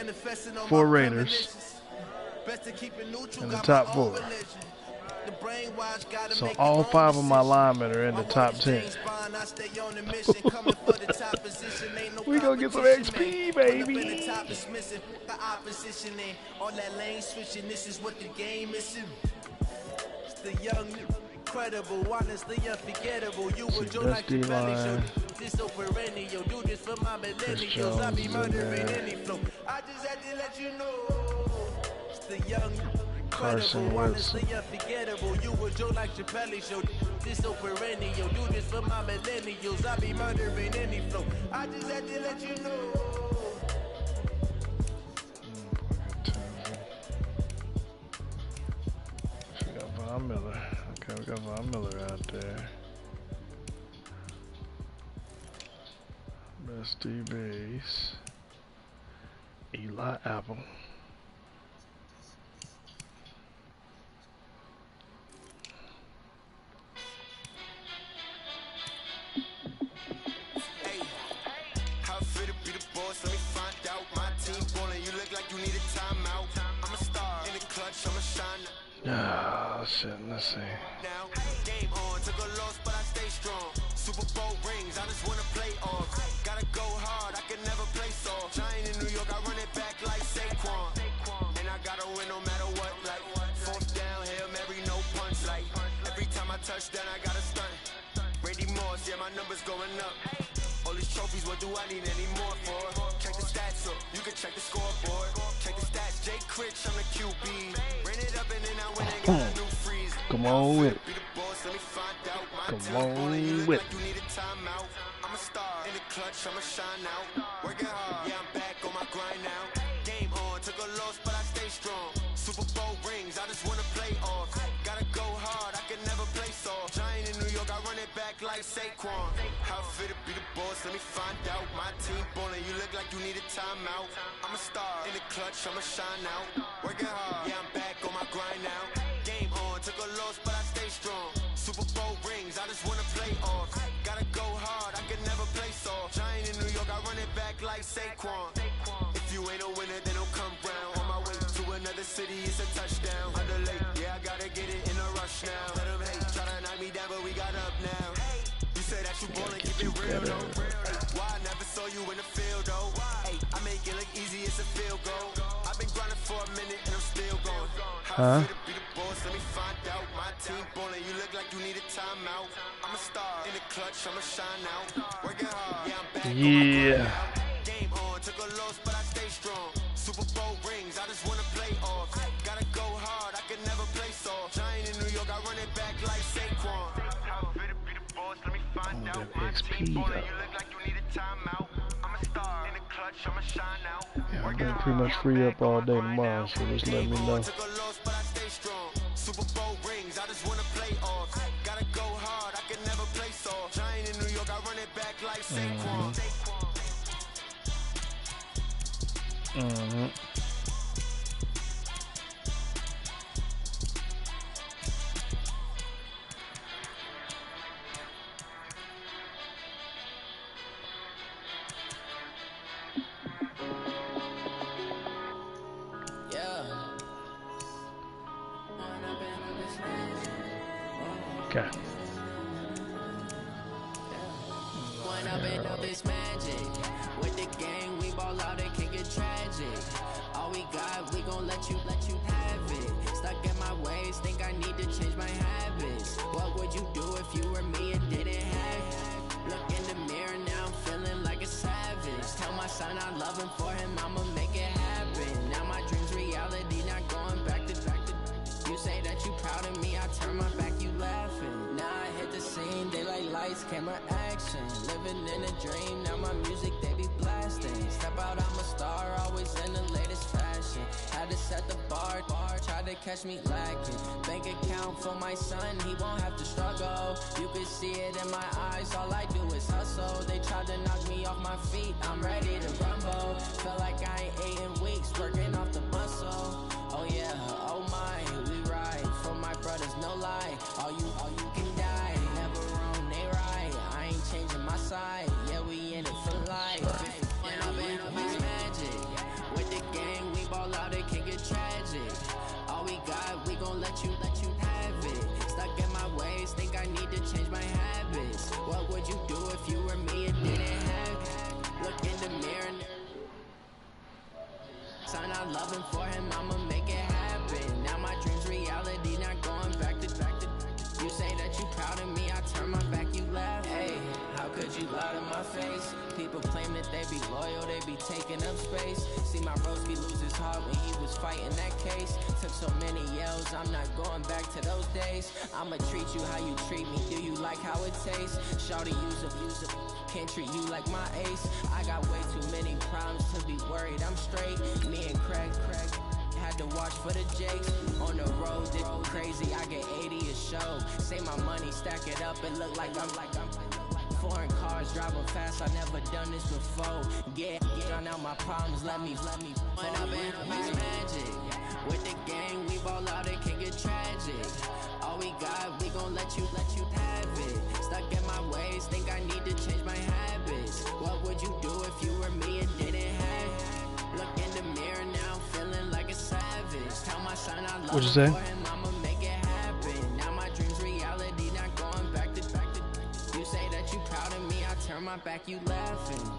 4 Raiders in the top 4. So all 5 of my linemen are in the top 10. We gonna get some XP, baby. The young, incredible, honestly unforgettable. You were Joe like Dusty Chappelle. line. This so perennial. Do this for my millennials. I be murdering any flow. I just had to let you know. It's the young, Carson incredible, Wilson. honestly unforgettable. You were Joe like Chappelle show. This so perennial. Do this for my millennials. I be murdering any flow. I just had to let you know. We got Von Miller. Okay, we got Von Miller out there. SDBs. Eli Apple. How fit to be the boss? Let me find out. My team ballin', you look like you need a timeout. I'm a star in the clutch, I'm a shine. Oh shit, let's see. Now, game on, took a loss, but I stay strong. Super Bowl rings, I just wanna play off. Gotta go hard, I can never play soft. Giant in New York, I run it back like Saquon. And I gotta win no matter what, like fourth down, Hail Mary, no punch. Like every time I touch down, I gotta stunt. Brady Moss, yeah, my numbers going up. All these trophies, what do I need any more for? Check the stats up, you can check the scoreboard. Check the stats, Jay Critch, I'm the QB. Ran it up and then I went and got a new freeze. Come on with it. Be the boss, let me find out. My Come team on ballin', you look with like you need a timeout. I'm a star in the clutch, I'ma shine out. Working hard, yeah, I'm back on my grind now. Game on, took a loss, but I stay strong. Super Bowl rings, I just wanna play off. Gotta go hard, I can never play soft. Giant in New York, I run it back like Saquon. How fit to be the boss, let me find out. My team ballin', you look like you need a timeout. I'm a star in the clutch, I'ma shine out. Working hard, yeah, I'm back on my grind now. Game on, took a loss, but I stay strong. Super Bowl rings, I just wanna play off. Gotta go hard, I can never play soft. Giant in New York, I run it back like Saquon. If you ain't a winner, then don't come round. On my way to another city, it's a touchdown. Underlay, yeah, I gotta get it in a rush now. Let them hate, try to knock me down, but we got up now. You say that you ballin', keep it real though. Why I never saw you in the field though? Hey, I make it look easy, it's a field goal. I've been grinding for a minute and I'm still going. How fit to be the boss, let me find out. My team ballin', you look like you need a timeout. I'm a star in the clutch, I'ma shine out. Working hard, yeah, I'm back on my grind now. Game on, took a loss, but I stay strong. Super Bowl rings, I just wanna play off. Gotta go hard, I can never play soft. Giant in New York, I run it back like Saquon. How fit to be the boss, let me find out. My team ballin', you look like you need a timeout. I'm a star in the clutch, I'ma shine out. Yeah, I'm gonna pretty much free up all day tomorrow, so just let me know. Took a loss, but I stay strong. Super Bowl rings, I just wanna play off. Gotta go hard, I can never play soft. Giant in New York, I run it back like Saquon. Okay. When I've been up this magic. With the gang, we ball out, it can get tragic. All we got, we gon' let you have it. Stuck in my ways, think I need to change my habits. What would you do if you were me and didn't have it? Look in the mirror, now I'm feeling like a savage. Tell my son I love him, for him I'ma make it happen. Now my dream's reality, not going back to. You say that you proud of me, I turn my back, you laughing. Now I hit the scene, daylight lights, camera action. Living in a dream, now my music, they be blasting. Step out, I'm a star, always in the latest fashion. Had to set the bar, tried to catch me lacking. Bank account for my son, he won't have to struggle. You can see it in my eyes, all I do is hustle. They tried to knock me off my feet, I'm ready to rumble. Feel like I ain't ate in weeks, working off the muscle. Oh yeah, oh my, we ride for my brothers, no lie. All you can die, never wrong, they right. I ain't changing my side, yeah, we in it for life. When I've been up this magic, with the gang, we ball out, it can get tragic. All we got, we gon' let you have it. Stuck in my ways, think I need to change my habits. What would you do if you were me and didn't have it? Look in the mirror. Son, I love him, for him I'ma make it happen. Now my dream's reality, not going back to. You say that you proud of me, I turn my back, you laugh. Hey, how could you lie to my face? People claim that they be loyal, they be taking up space. See my broski lose his heart when he was fighting that case. Took so many yells, I'm not going back to those days. I'ma treat you how you treat me, do you like how it tastes? Shawty use up, can't treat you like my ace. I got way too many problems to be worried, I'm straight. Me and Craig had to watch for the Jakes. On the road, it's crazy, I get 80 a show. Say my money, stack it up, and look like I'm foreign cars, driving fast, I never done this before. Get on out my problems, let me. When up it's magic. With the gang, we ball out, it can get tragic. All we got, we gon' let you have it. Stuck in my ways, think I need to change my habits. What would you do if you were me and didn't have it? Look in the mirror now, feeling like a savage. Tell my son I love What'd you say? him, I'ma make it happen. Now my dreams reality, not going back to. You say that you proud of me, I turn my back, you laughing.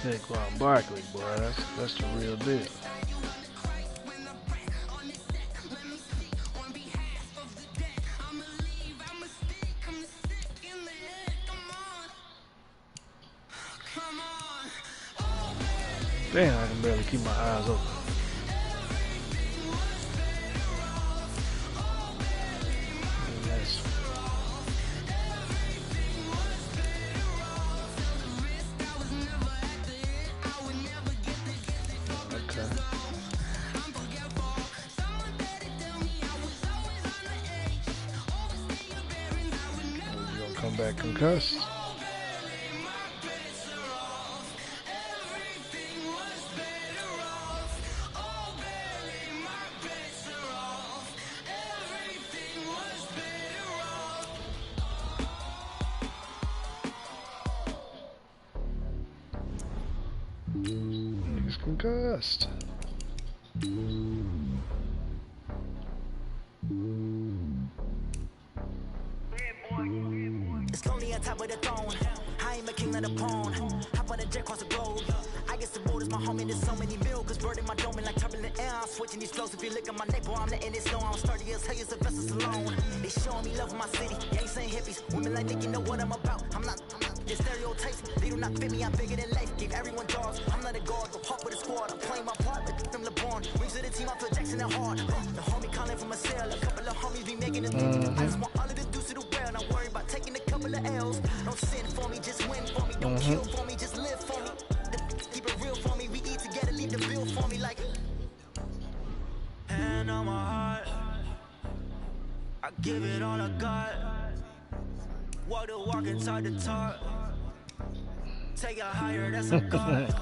Saquon Barkley, boy, that's the real deal. Damn, I can barely keep my eyes open. That's back concussed. He's concussed. It's lonely on top of the throne. I am a king of the pawn. Hop on a jet across the globe. I guess the road is my home and there's so many mil. Cause bird in my dome and like turbulent air. I'm switching these flows. If you look at my neck, boy, I'm letting it snow. I'm sturdy as hell, as a vessel alone. They showing me love in my city. Gangs and hippies. Women like Nick, you know what I'm about. I'm not the stereotypes. They do not fit me. I'm bigger than life. Give everyone jobs. I'm not a guard. Go hop with a squad. I'm playing my part. Like them LeBron. Wings of the team. I feel Jackson and hard. The homie calling from a cell. A couple of homies be making it. I just want all of the dudes to the well. Not worry about taking a couple of L's. Don't sin for me, just win for me. Don't kill for me, just live for me. Keep it real for me. We eat together, leave the bill for me like. Hand on my heart, I give it all I got. Walk the walk inside the talk. Take it higher, that's a god.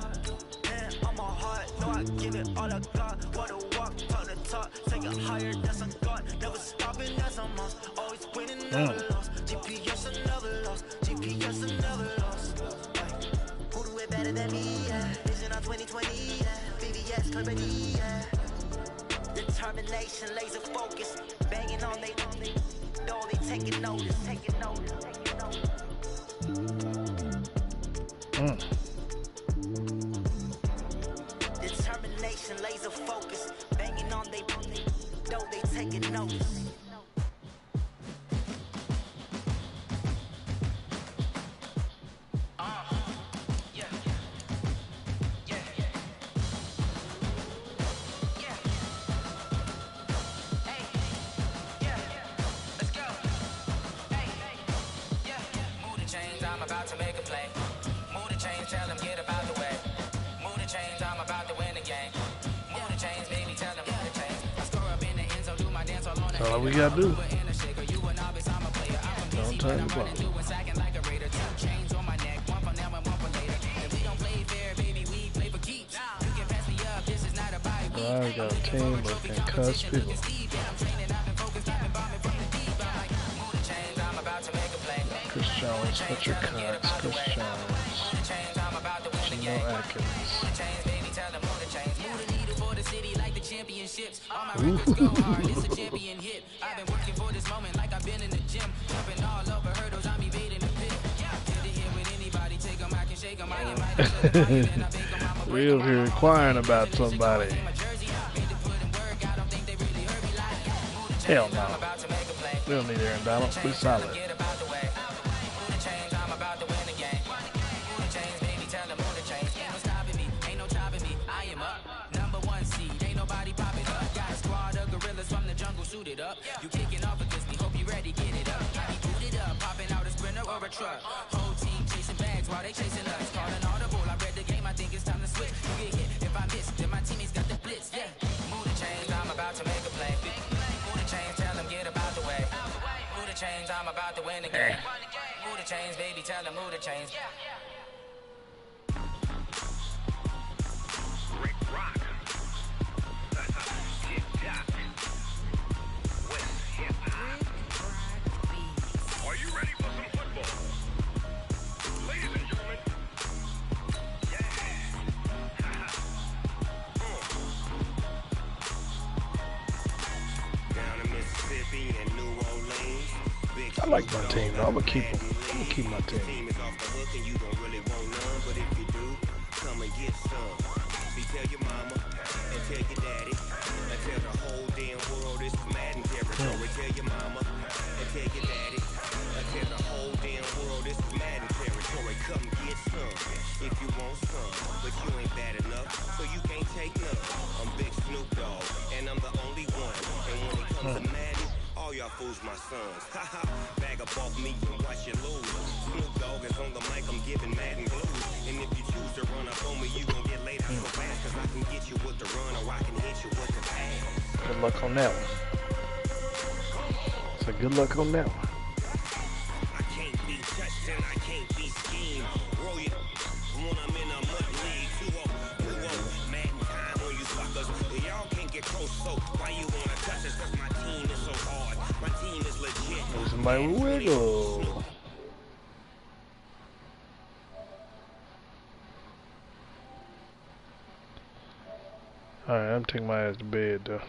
Hand on my heart, no, I give it all I got. Walk the walk, talk the talk. Take it higher, that's a god. Never stopping, that's a must. Always winning, never lost. GPS, I never lost. GPS, I never lost. Who do it better than me? Yeah. Vision on 2020. Yeah. VVS, company. Yeah. Determination, laser focus. Banging on they. No, they taking notice. Taking notice. Taking notice. Determination, laser focus. Banging on they. No, they taking notice. I'm about to make a play. Move the chains, tell them get about the way. all we gotta do. Don't turn the ball. I got a team of concussed people. Chris Jones, Fletcher Cox, Chris Jones, Janelle Atkins. Real here inquiring about somebody. Hell no. We don't need Aaron Donald. We solid. You kicking off against me, hope you ready, get it up. I be booted up, popping out a sprinter or a truck. Whole team chasing bags while they chasing us. Calling audible, I read the game, I think it's time to switch. You get hit, if I miss, then my teammates got the blitz, yeah. Move the chains, I'm about to make a play. Move the chains, tell them get about the way. Move the chains, I'm about to win the game. Move the chains, baby, tell them move the chains. Rick Rock. Tick-tock. West hip-hop. Are you ready for some football? Ladies and gentlemen. Yeah. Down in Mississippi and New Orleans. I like my team, though. I'm gonna keep them. I'm gonna keep my team. Team is off the hook and you don't really want none, but if you do, come and get some. See, tell your mama and tell your daddy and tell the whole damn world it's Madden territory. Tell your mama and tell your daddy and tell the whole damn world it's Madden territory. Come get some if you want some, but you ain't bad enough, so you can't take none. I'm Big Snoop Dogg and I'm the only one. And when it comes to Madden, all y'all fools my sons. Haha, bag up off me and watch you lose. Snoop Dogg is on the mic, I'm giving Madden blues. And if you choose to run up on me, you gon' get laid out so fast. Cause I can get you with the run or I can hit you with the pass. Good luck on that one. So good luck on that one. I can't be touched and I can't be schemed. Roll you when I'm in a mud league. 2-0, Madden time on you suckers. Y'all can't get close, so why you wanna touch us? Cause my team is so hard. My team is legit. There's somebody with wiggle. Alright, I'm taking my ass to bed though.